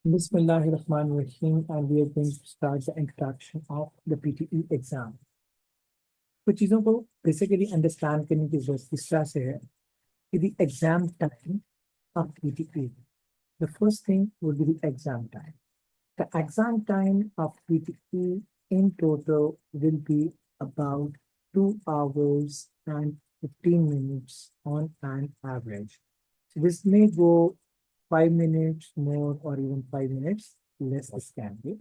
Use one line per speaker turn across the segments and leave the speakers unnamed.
Bismillahirrahmanirrahim, and we are going to start the introduction of the PTE exam. कुछ चीज़ों को basically understand करने की जरूरत इस तरह से है कि the exam time of PTE. The first thing would be the exam time. The exam time of PTE in total will be about 2 hours and 15 minutes on an average. So this may go 5 minutes more or even 5 minutes less this can be.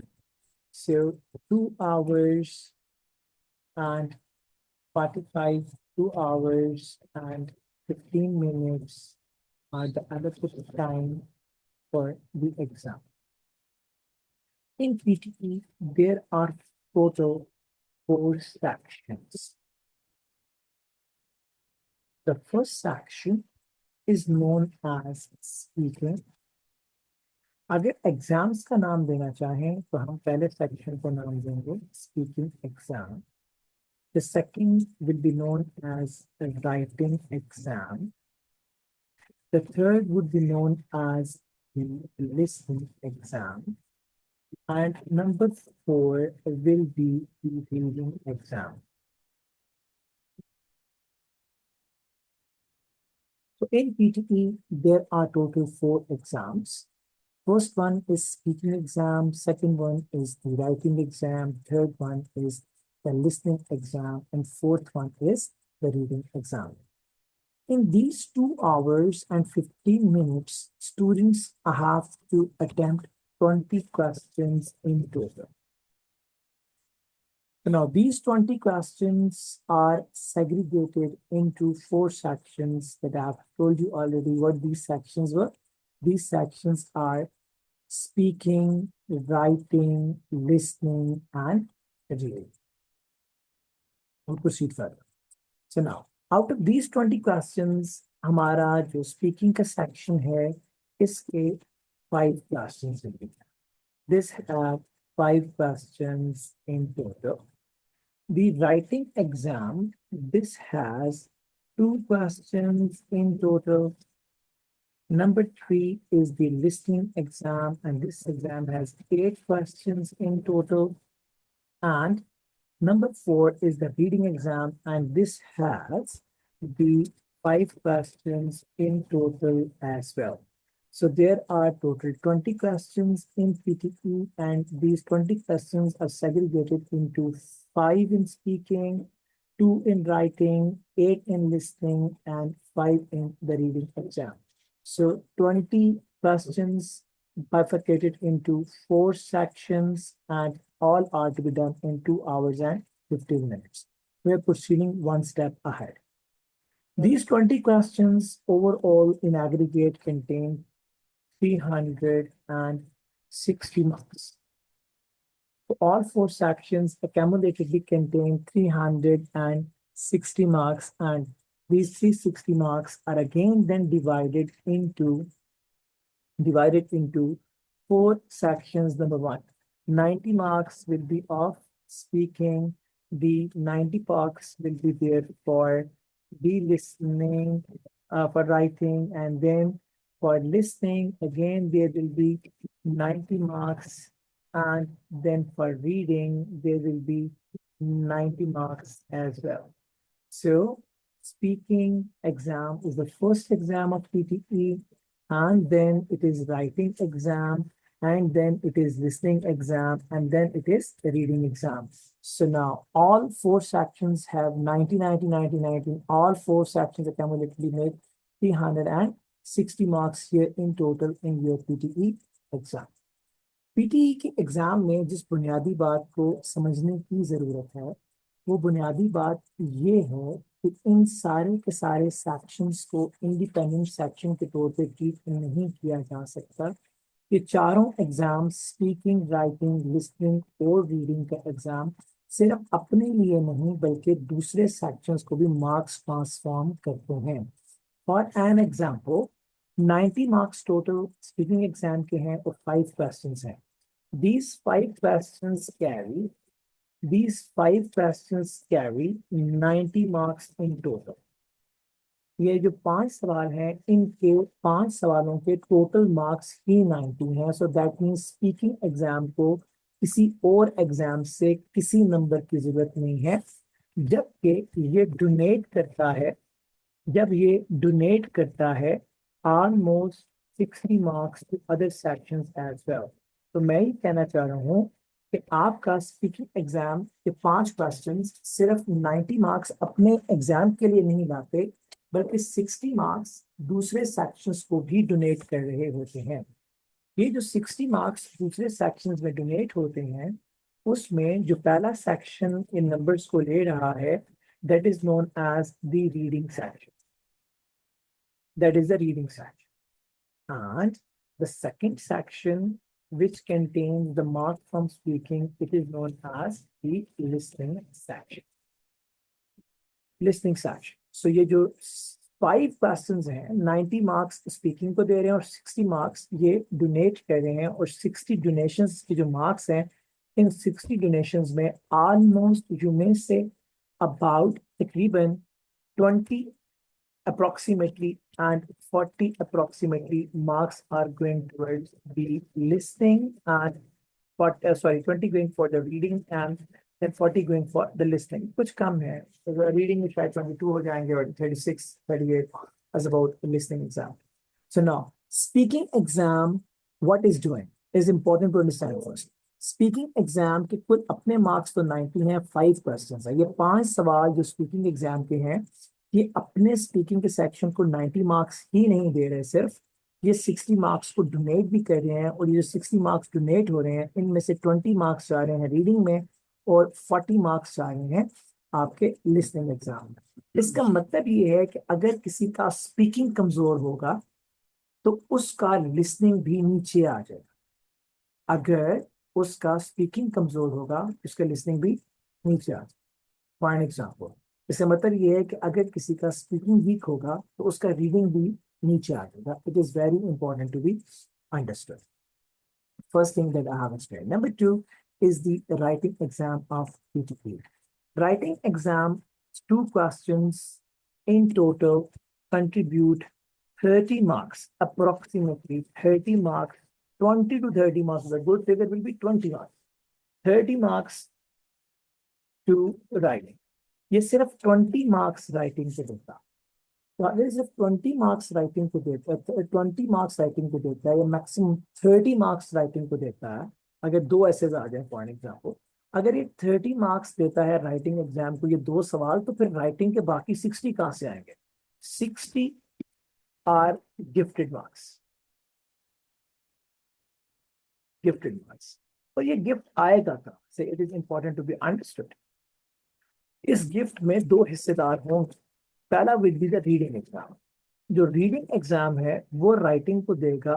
So 2 hours and 45, 2 hours and 15 minutes are the allocated time for the exam. In PTE, there are total 4 sections. The first section is known as speaking. अगर exams का नाम देना चाहें तो हम पहले section को नाम देंगे speaking exam. The second will be known as the writing exam. The third would be known as the listening exam. And number 4 will be the reading exam. So in PTE, there are total 4 exams. First one is speaking exam, second one is the writing exam, third one is the listening exam, and fourth one is the reading exam. In these 2 hours and 15 minutes, students have to attempt 20 questions in total. Now, these 20 questions are segregated into 4 sections that I have told you already what these sections were. These sections are speaking, writing, listening, and reading. We'll proceed further. So now, out of these 20 questions, हमारा जो speaking का section है, इसके 5 questions will be. This have 5 questions in total. The writing exam, this has 2 questions in total. Number 3 is the listening exam, and this exam has 8 questions in total. And number 4 is the reading exam, and this has the 5 questions in total as well. So there are total 20 questions in PTE, and these 20 questions are segregated into 5 in speaking, 2 in writing, 8 in listening, and 5 in the reading exam. So 20 questions bifurcated into 4 sections, and all are to be done in 2 hours and 15 minutes. We are proceeding one step ahead. These 20 questions overall in aggregate contain 360 marks. All 4 sections accumulatively contain 360 marks, and these 360 marks are again then divided into 4 sections. Number 1, 90 marks will be of speaking. The 90 marks will be there for the listening, for writing, and then for listening, again, there will be 90 marks, and then for reading, there will be 90 marks as well. So speaking exam is the first exam of PTE, and then it is writing exam, and then it is listening exam, and then it is the reading exam. So now all 4 sections have 90, 90, 90, 90. All 4 sections accumulatively make 360 marks here in total in your PTE exam. PTE के exam में जिस बुनियादी बात को समझने की जरूरत है, वो बुनियादी बात ये है कि इन सारे के सारे सेक्शंस को इंडिपेंडेंट सेक्शन के तौर पे ट्रीट नहीं किया जा सकता. ये चारों एग्जाम स्पीकिंग, राइटिंग, लिसनिंग और रीडिंग का एग्जाम सिर्फ अपने लिए नहीं बल्कि दूसरे सेक्शंस को भी मार्क्स ट्रांसफॉर्म करते हैं. For an example, 90 marks total speaking exam के हैं और 5 क्वेश्चंस हैं. These 5 questions carry 90 marks in total. ये जो 5 सवाल हैं, इनके 5 सवालों के टोटल मार्क्स ही 90 हैं। So that means speaking exam को किसी और एग्जाम से किसी नंबर की जरूरत नहीं है। जबकि ये डोनेट करता है, जब ये डोनेट करता है almost 60 marks to other sections as well. तो मैं ये कहना चाह रहा हूँ कि आपका स्पीकिंग एग्जाम के 5 क्वेश्चंस सिर्फ 90 मार्क्स अपने एग्जाम के लिए नहीं लाते, बल्कि 60 मार्क्स दूसरे सेक्शंस को भी डोनेट कर रहे होते हैं। ये जो 60 मार्क्स दूसरे सेक्शंस में डोनेट होते हैं, उसमें जो पहला सेक्शन इन नंबर्स को ले रहा है, that is known as the reading section. That is the reading section. And the second section, which contains the mark from speaking, it is known as the listening section. Listening section. So ये जो 5 questions हैं, 90 marks speaking को दे रहे हैं और 60 marks ये donate कर रहे हैं। और 60 डोनेशंस के जो मार्क्स हैं, इन 60 डोनेशंस में ऑलमोस्ट यू में से अबाउट तकरीबन 20 approximately and 40 approximately marks are going towards the listening and 20 going for the reading and then 40 going for the listening. कुछ कम है, तो reading में शायद 22 हो जाएंगे और 36 38 as about the listening exam. So now speaking exam, what is doing is important to understand first. Speaking exam के कुल अपने मार्क्स तो 90 हैं, 5 क्वेश्चंस है। ये 5 सवाल जो स्पीकिंग एग्जाम के हैं, ये अपने स्पीकिंग के सेक्शन को 90 मार्क्स ही नहीं दे रहे, सिर्फ ये 60 मार्क्स को डोनेट भी कर रहे हैं। और ये जो 60 मार्क्स डोनेट हो रहे हैं, इनमें से 20 मार्क्स जा रहे हैं रीडिंग में और 40 मार्क्स जा रहे हैं आपके लिसनिंग एग्जाम में। इसका मतलब ये है कि अगर किसी का स्पीकिंग कमजोर होगा तो उसका लिसनिंग भी नीचे आ जाएगा। अगर उसका स्पीकिंग कमजोर होगा, उसका लिसनिंग भी नीचे आ जाएगा। फॉर एग्जाम्पल, इसका मतलब ये है कि अगर किसी का स्पीकिंग वीक होगा तो उसका रीडिंग भी नीचे आ जाएगा। It is very important to be understood. First thing that I have explained. Number 2 is the writing exam of PTE. Writing exam, 2 questions in total contribute 30 marks, approximately 30 marks. 20 to 30 marks, the good figure will be 20 marks. 30 marks to writing. ये सिर्फ 20 marks writing को देता है। तो अगर सिर्फ 20 marks writing को देता है, 20 मार्क्स राइटिंग को देता है, या मैक्सिमम 30 मार्क्स राइटिंग को देता है, अगर 2 ऐसे आ जाए फॉर एग्जाम्पल, अगर ये 30 मार्क्स देता है राइटिंग एग्जाम को, ये 2 सवाल, तो फिर राइटिंग के बाकी 60 कहाँ से आएंगे? 60 are gifted marks, gifted marks. और ये गिफ्ट आएगा कहाँ से? It is important to be understood. इस गिफ्ट में 2 हिस्सेदार होंगे। पहला will be the reading exam. जो रीडिंग एग्जाम है वो राइटिंग को देगा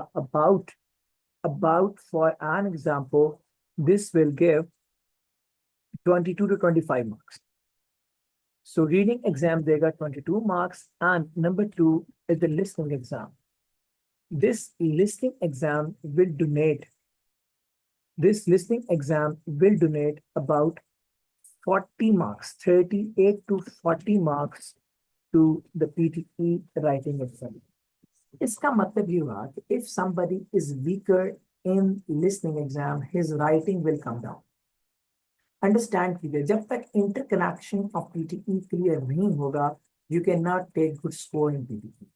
about for an example this will give 22 to 25 marks. So reading exam देगा 22 marks, and number 2 is the listening exam. This listening exam will donate about 40 marks, 38 to 40 marks to the PTE writing exam. इसका मतलब ये हुआ कि if somebody is weaker in listening exam, his writing will come down. Understand कीजिए, जब तक interconnection of PTE clear नहीं होगा, you cannot take good score in PTE.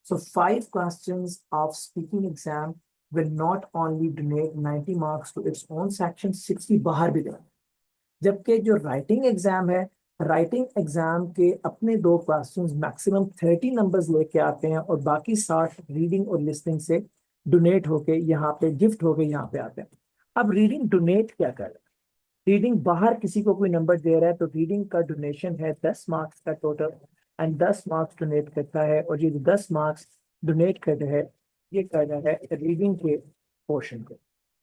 So 5 questions of speaking exam will not only donate 90 marks to its own section, 60 बाहर भी देगा। जबकि जो राइटिंग एग्जाम है, राइटिंग एग्जाम के अपने 2 क्वेश्चंस मैक्सिमम 30 नंबर्स लेके आते हैं और बाकी 60 रीडिंग और लिसनिंग से डोनेट होके यहाँ पे गिफ्ट होके यहाँ पे आते हैं। अब रीडिंग डोनेट क्या कर रहा है? रीडिंग बाहर किसी को कोई नंबर दे रहा है, तो रीडिंग का डोनेशन है 10 मार्क्स का टोटल, एंड 10 मार्क्स डोनेट करता है। और ये 10 मार्क्स डोनेट कर रहा है, ये कर रहा है रीडिंग के पोर्शन को।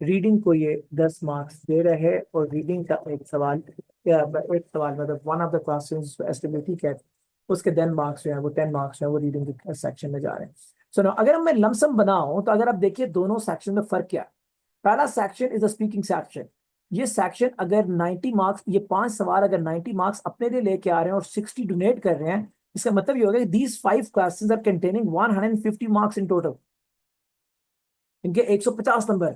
रीडिंग को ये 10 मार्क्स दे रहे हैं, और रीडिंग का एक सवाल मतलब one of the questions estimate है, उसके 10 मार्क्स जो है वो 10 मार्क्स है वो रीडिंग के सेक्शन में जा रहे हैं। सो नो, अगर मैं लमसम बनाऊं तो अगर आप देखिए दोनों सेक्शन में फर्क क्या है। पहला section is a speaking section. ये सेक्शन अगर 90 मार्क्स, ये 5 सवाल अगर 90 मार्क्स अपने लिए लेके आ रहे हैं और 60 डोनेट कर रहे हैं, इसका मतलब ये होगा कि these 5 questions are containing 150 marks in total. इनके 150 number.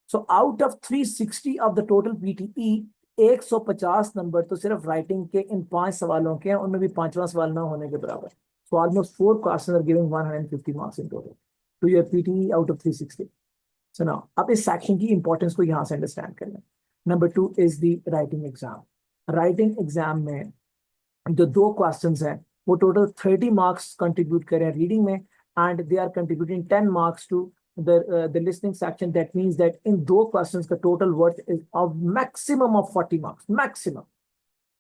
So out of 360 of the total PTE, 150 number तो सिर्फ राइटिंग के इन 5 सवालों के हैं, उनमें भी 5वां सवाल ना होने के बराबर. So almost 4 questions are giving 150 marks in total to your PTE out of 360. So now, अब इस सेक्शन की इंपॉर्टेंस को यहां से अंडरस्टैंड कर लें. Number 2 is the writing exam. Writing exam में जो 2 क्वेश्चंस हैं वो टोटल 30 मार्क्स कंट्रीब्यूट करें रीडिंग में, and they are contributing 10 marks to the listening section. That means that in 2 questions the total worth is of maximum of 40 marks maximum.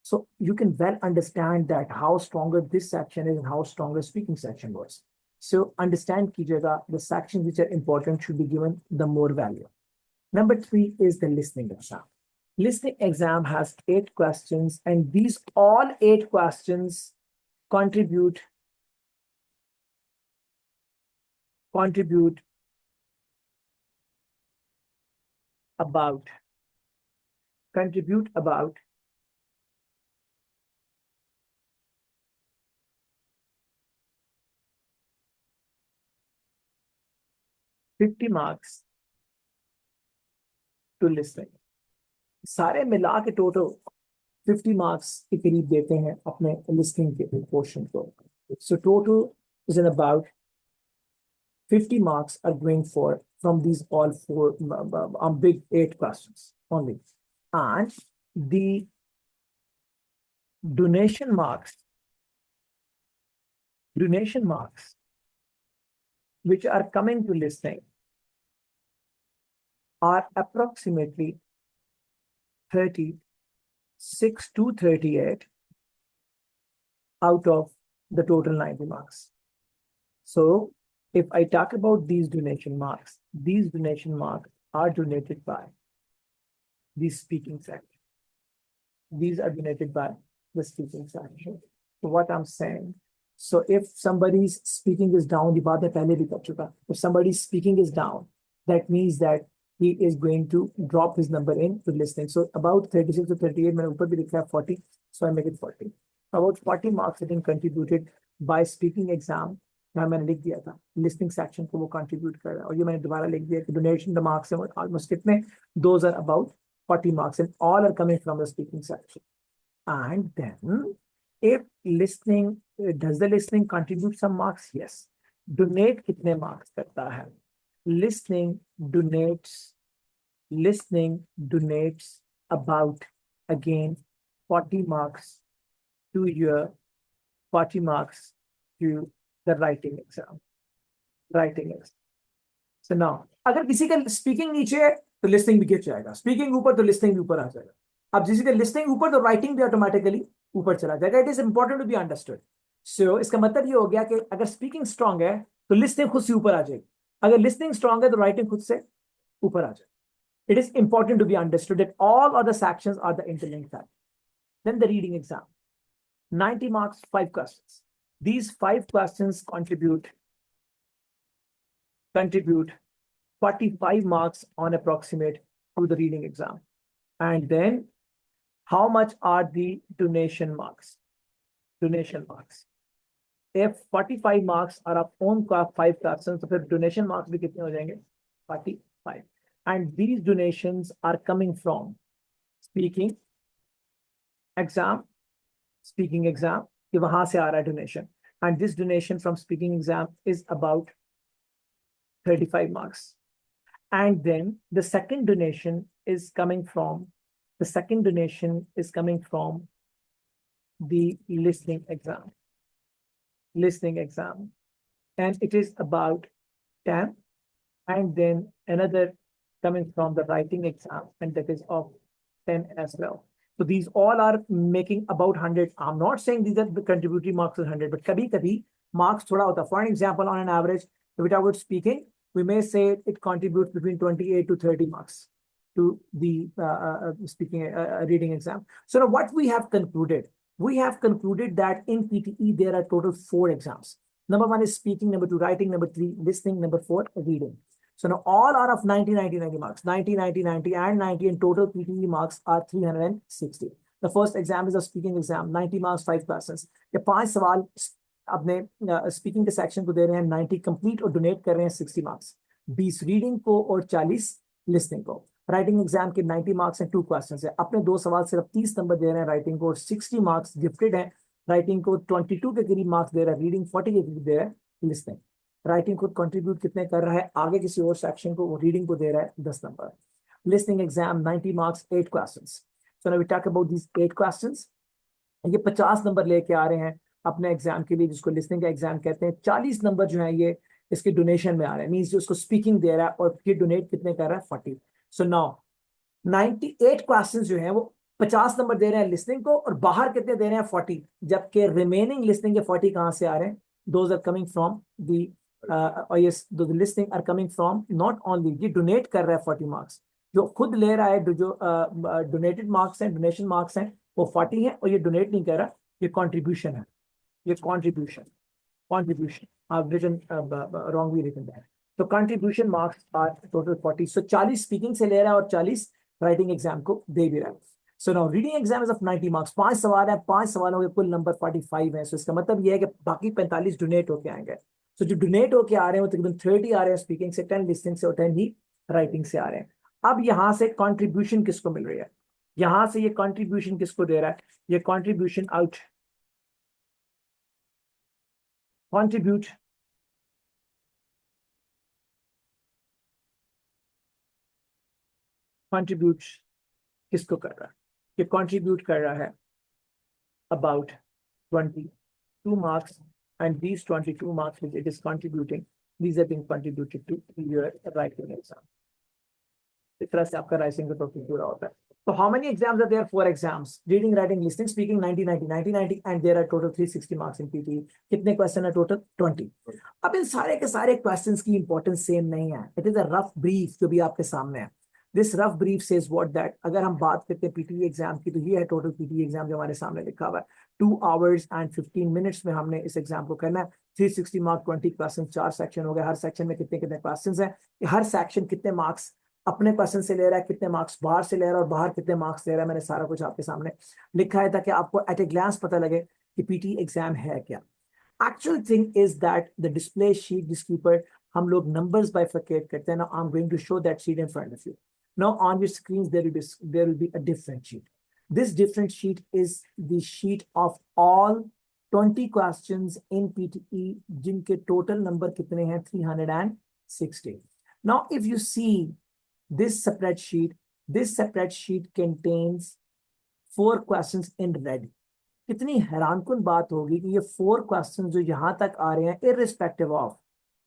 So you can well understand that how stronger this section is and how stronger speaking section was. So understand kijega, the sections which are important should be given the more value. Number 3 is the listening exam. Listening exam has 8 questions, and these all 8 questions contribute about 50 marks to listening. सारे मिला के total 50 marks के करीब देते हैं अपने listening के portion को. So total is in about 50 marks are going for from these all 4 big 8 questions only. And the donation marks which are coming to listening are approximately 36 to 38 out of the total 90 marks. So if I talk about these donation marks are donated by the speaking section. These are donated by the speaking section. So what I'm saying, so if somebody's speaking is down, if somebody's speaking is down, that means that he is going to drop his number in to listening. So about 36 to 38, मैंने ऊपर भी लिखा 40, so I make it 40. About 40 marks have been contributed by speaking exam. यहाँ मैंने लिख दिया था listening section को वो contribute कर रहा है, और ये मैंने दोबारा लिख दिया कि donation the marks हैं almost कितने, those are about 40 marks, and all are coming from the speaking section. And then if listening, does the listening contribute some marks? Yes. Donate कितने marks करता है? Listening donates about again 40 marks to your 40 marks to the writing exam. So now अगर किसी का speaking नीचे है तो listening भी गिर जाएगा, speaking ऊपर तो listening भी ऊपर आ जाएगा. अब किसी का listening ऊपर तो writing भी automatically ऊपर चला जाएगा. It is important to be understood. So इसका मतलब ये हो गया कि अगर speaking strong है तो listening खुद से ऊपर आ जाएगी, अगर listening strong है तो writing खुद से ऊपर आ जाएगी. It is important to be understood that all other sections are the interlinked factors. Then the reading exam, 90 marks, 5 questions. These 5 questions contribute 45 marks on approximate to the reading exam. And then how much are the donation marks? If 45 marks are of own 5 questions, so फिर donation marks भी कितने हो जाएंगे? 45. And these donations are coming from speaking exam, कि वहां से आ रहा है donation. And this donation from speaking exam is about 35 marks. And then the second donation is coming from the listening exam. And it is about 10. And then another coming from the writing exam, and that is of 10 as well. So these all are making about 100. I'm not saying these are the contributory marks is 100, but kabhi marks thoda hota. For an example, on an average, without speaking, we may say it contributes between 28 to 30 marks to the speaking reading exam. So now what we have concluded that in PTE there are total 4 exams. Number 1 is speaking, number 2 writing, number 3 listening, number 4 reading. So now all are of 90 marks, 90 and 90, and total PTE marks are 360. The first exam is a speaking exam, 90 marks 5 questions. ये 5 सवाल अपने speaking के section को दे रहे हैं, 90 complete और donate कर रहे हैं 60 मार्क्स, 20 रीडिंग को और 40 लिसनिंग को। राइटिंग एग्जाम के 90 मार्क्स हैं, 2 क्वेश्चन है, अपने 2 सवाल सिर्फ 30 नंबर दे रहे हैं राइटिंग को, और 60 मार्क्स गिफ्टेड है। राइटिंग को 22 के करीब मार्क्स दे रहा है, रीडिंग 40 के करीब दे रहा है, लिसनिंग। राइटिंग खुद कंट्रीब्यूट कितने कर रहा है आगे किसी और सेक्शन को, वो रीडिंग को दे रहा है 10 number. Listening exam 90 marks 8 questions. So now we talk about this 8 questions. ये 50 नंबर लेके आ रहे हैं अपने एग्जाम के लिए, जिसको लिसनिंग का एग्जाम कहते हैं। 40 नंबर जो है ये इसके डोनेशन में आ रहे हैं, मींस जो उसको स्पीकिंग दे रहा है, और ये डोनेट कितने कर रहा है 40। सो नाउ 98 क्वेश्चंस जो है वो 50 नंबर दे रहे हैं लिसनिंग को, और बाहर कितने दे रहे हैं 40, जबकि रिमेनिंग लिसनिंग के 40 कहां से आ रहे हैं? Those are coming from the yes, the listening are coming from not only, ये डोनेट कर रहा है 40 मार्क्स, जो खुद ले रहा है, जो डोनेटेड मार्क्स हैं, डोनेशन मार्क्स हैं, वो 40 है, और ये डोनेट नहीं कर रहा, ये कॉन्ट्रीब्यूशन है, ये contribution I've written wrongly written that, तो contribution marks are total 40, so 40 speaking से ले रहा है और 40 writing exam को दे भी रहा है। so now reading exam is of 90 marks, 5 सवाल है, 5 सवालों के कुल नंबर 45 है, so इसका मतलब ये है कि बाकी 45 डोनेट होके आएंगे। so जो डोनेट होके आ रहे हैं वो तकरीबन 30 आ रहे हैं स्पीकिंग से, 10 लिसनिंग से, और 10 ही राइटिंग से आ रहे हैं। अब यहाँ से कॉन्ट्रीब्यूशन किसको मिल रही है? यहाँ से ये कॉन्ट्रीब्यूशन किसको दे रहा है? ये कॉन्ट्रीब्यूशन आउट contribute contribute किसको कर रहा है? ये contribute कर रहा है about 22 marks, and these 22 marks which it is contributing, these are being contributed to your writing exam। इस तरह से आपका राइटिंग का टॉपिक पूरा होता है। तो how many exams are there? 4 exams, reading, writing, listening, speaking, 90 90 90 90, and there are total 360 marks in PTE। कितने क्वेश्चन है टोटल? 20। अब इन सारे के सारे क्वेश्चंस की इंपॉर्टेंस सेम नहीं है, it is a rough brief जो भी आपके सामने है। This rough brief says what that, अगर हम बात करते हैं पीटीई एग्जाम की, तो ये है टोटल पीटीई एग्जाम जो हमारे सामने लिखा हुआ है। 2 hours and 15 minutes में हमने इस एग्जाम को करना है। 360 मार्क, 20 क्वेश्चन, 4 सेक्शन हो गए, हर सेक्शन में कितने कितने क्वेश्चन है, हर सेक्शन कितने मार्क्स अपने क्वेश्चन से ले रहा है, कितने मार्क्स बाहर से ले रहा है, और बाहर कितने मार्क्स ले रहा है, मैंने सारा कुछ आपके सामने लिखा है ताकि आपको एट ए ग्लांस पता लगे कि पीटी एग्जाम है क्या। Actual thing is that the display sheet जिसके ऊपर हम लोग नंबर्स बाइफरकेट करते हैं, now I am going to show that sheet in front of you. Now on your screen there will be a different sheet. This different sheet is the sheet of all 20 questions in PTE, जिनके total number कितने हैं? 360। Now if you see this spreadsheet contains 4 questions in red। कितनी हैरानकुन बात होगी कि ये 4 question जो यहां तक आ रहे हैं, irrespective of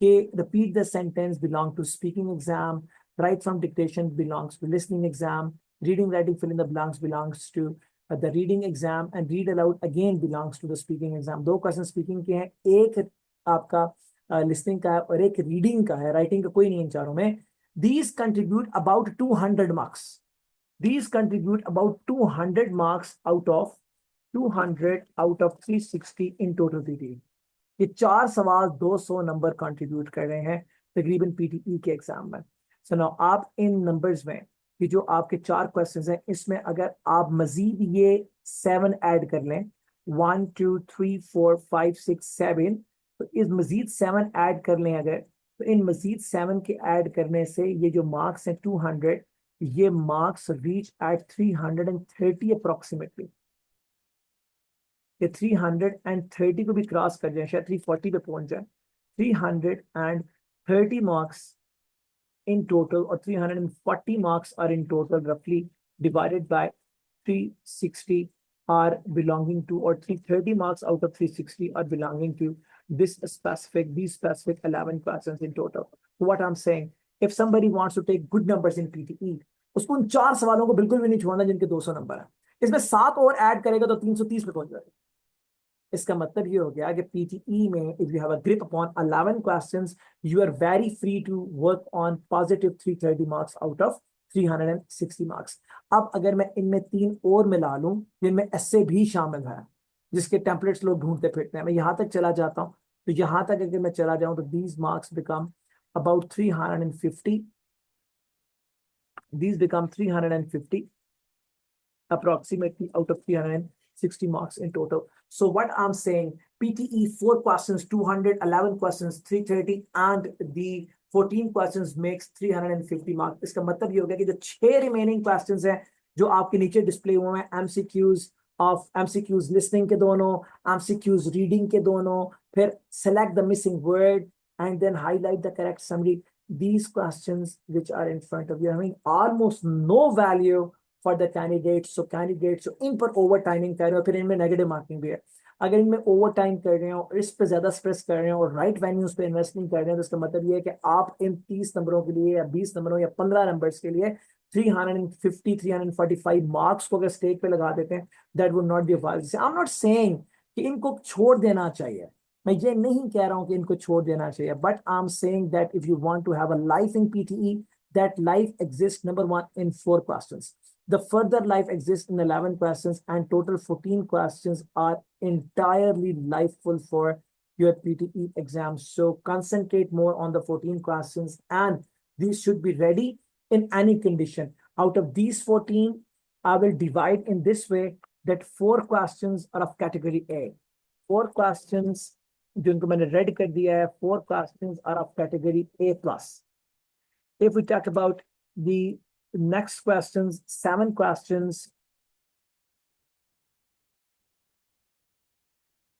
कि repeat the sentence belong to speaking exam, write from dictation belongs to listening exam, reading writing fill in the blanks belongs to the reading exam, and read aloud again belongs to the speaking exam। 2 question speaking के हैं, एक आपका listening का है और एक reading का है, राइटिंग का कोई नहीं इन चारों में। These contribute about 200 marks। These contribute about 200 marks out of 200 out of 360 in total PTE। ये 4 सवाल 200 नंबर कंट्रीब्यूट कर रहे हैं तकरीबन पीटीई के एग्जाम में। सो नाउ आप इन नंबर्स में कि जो आपके 4 क्वेश्चंस हैं, इसमें अगर आप मजीद ये 7 ऐड कर लें, 1 2 3 4 5 6 7, तो इस मजीद 7 ऐड कर लें अगर, तो इन मजीद 7 के ऐड करने से ये जो मार्क्स हैं 200, ये मार्क्स रीच एट 330 अप्रोक्सीमेटली। ये 330 को भी क्रॉस कर जाए, शायद 340 पे पहुंच जाए। 330 मार्क्स इन टोटल, और 340 मार्क्स आर इन टोटल रफली divided by 360 are belonging to, or 330 marks out of 360 are belonging to these specific 11 questions in total। So what I'm saying, if somebody wants to take good numbers in PTE, उसको उन 4 सवालों को बिल्कुल भी नहीं छोड़ना जिनके 200 नंबर है, इसमें 7 और ऐड करेगा तो 330 पे पहुंच जाएगा। इसका मतलब ये हो गया कि पीटीई में if you have a grip upon 11 questions, you are very free to work on positive 330 marks out of 360 marks. अब अगर मैं इनमें 3 और मिला लूं जिनमें ऐसे भी शामिल है, जिसके टेम्पलेट्स लोग ढूंढते फिरते हैं, मैं यहां तक चला जाता हूं, तो यहां तक अगर मैं चला जाऊं तो these marks become about 350, these become 350, approximately out of 360 marks in total. So what I'm saying, PTE 4 questions, 211 questions, 330, and the 14 questions makes 350 marks. इसका मतलब ये हो गया कि जो 6 रिमेनिंग क्वेश्चंस हैं जो आपके नीचे डिस्प्ले हुए हैं, एमसीक्यूज ऑफ एमसीक्यूज लिसनिंग के दोनों, एमसीक्यूज रीडिंग के दोनों, फिर select the missing word and then highlight the correct summary. These questions which are in front of you are having almost no value for the candidates. So candidates so इन पर over timing कर रहे हो, फिर इनमें negative marking भी है. अगर इनमें ओवर टाइम कर रहे हो, इस पे ज्यादा स्ट्रेस कर रहे हो और राइट वेन्यूज पे इन्वेस्ट नहीं कर रहे हैं, तो इसका मतलब ये है कि आप इन 30 नंबरों के लिए या 20 नंबरों या 15 नंबर्स के लिए 350 345 मार्क्स को अगर स्टेज पे लगा देते हैं, that would not be I am not saying कि इनको छोड़ देना चाहिए. मैं ये नहीं कह रहा हूं कि इनको छोड़ देना चाहिए, but I am saying that if you want to have a life in PTE, that life exists number one in 4 questions. The further life exists in 11 questions, and total 14 questions are entirely lifeful for your PTE exam. So concentrate more on the 14 questions, and these should be ready in any condition. Out of these 14, I will divide in this way that 4 questions are of category A. 4 questions जिनको मैंने red कर दिया है, 4 questions are of category A plus. If we talk about the next questions, 7 questions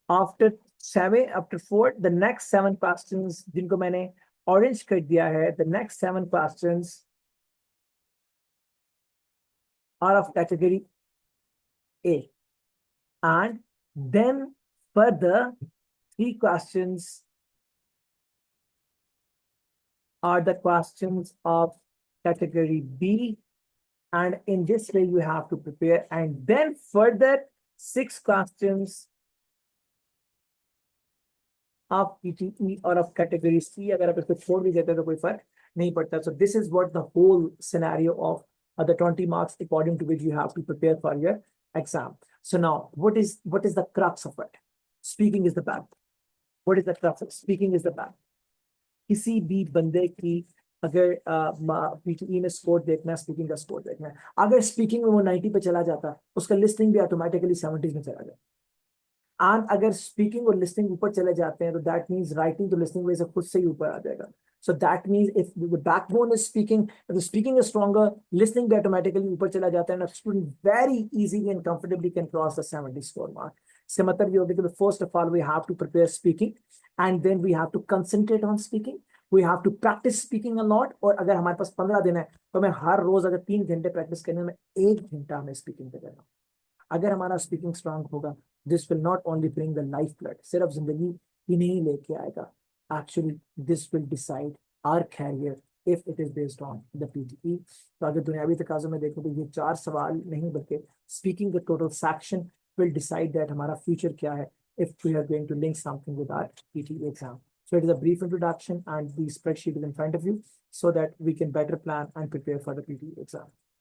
after 4, the next 7 questions जिनको मैंने orange कर दिया है, the next 7 questions are of category A. And then further 3 questions are the questions of category B, and in this way you have to prepare. And then further 6 questions of PTE or of category C. अगर आप इसको छोड़ भी देते तो कोई फर्क नहीं पड़ता. So this is what the whole scenario of the 20 marks according to which you have to prepare for your exam. So now what is the crux of it? Speaking is the bad. What is the crux of it? Speaking is the bad. किसी भी बंदे की अगर PTE में score देखना है, speaking का score देखना है, अगर स्पीकिंग में वो 90 पे चला जाता, उसका लिस्निंग भी ऑटोमेटिकली 70 में चला जाए. एंड अगर स्पीकिंग और लिस्निंग ऊपर चले जाते हैं, तो दैट मींस राइटिंग तो लिस्निंग वजह से खुद से ही ऊपर आ जाएगा. So that means if the backbone is speaking, if the speaking is stronger, listening भी automatically ऊपर चला जाता है, and a student very easily and comfortably can cross the 70 score mark. इसका मतलब ये होगा कि first of all we have to prepare speaking, and then we have to concentrate on speaking. We have to practice speaking a lot. और अगर हमारे पास 15 दिन है, तो मैं हर रोज अगर 3 घंटे प्रैक्टिस करने में 1 घंटा हमें स्पीकिंग पे देना. अगर हमारा स्पीकिंग स्ट्रांग होगा, this will not only bring the life blood, सिर्फ जिंदगी ही नहीं लेके आएगा. Actually, this will decide our career if it is based on the PTE. तो अगर दुनियावी तकाज़ों में देखो तो ये 4 सवाल नहीं बल्कि speaking the total section will decide that हमारा future क्या है if we are going to link something with our PTE exam. So it is a brief introduction, and the spreadsheet is in front of you so that we can better plan and prepare for the PTE exam.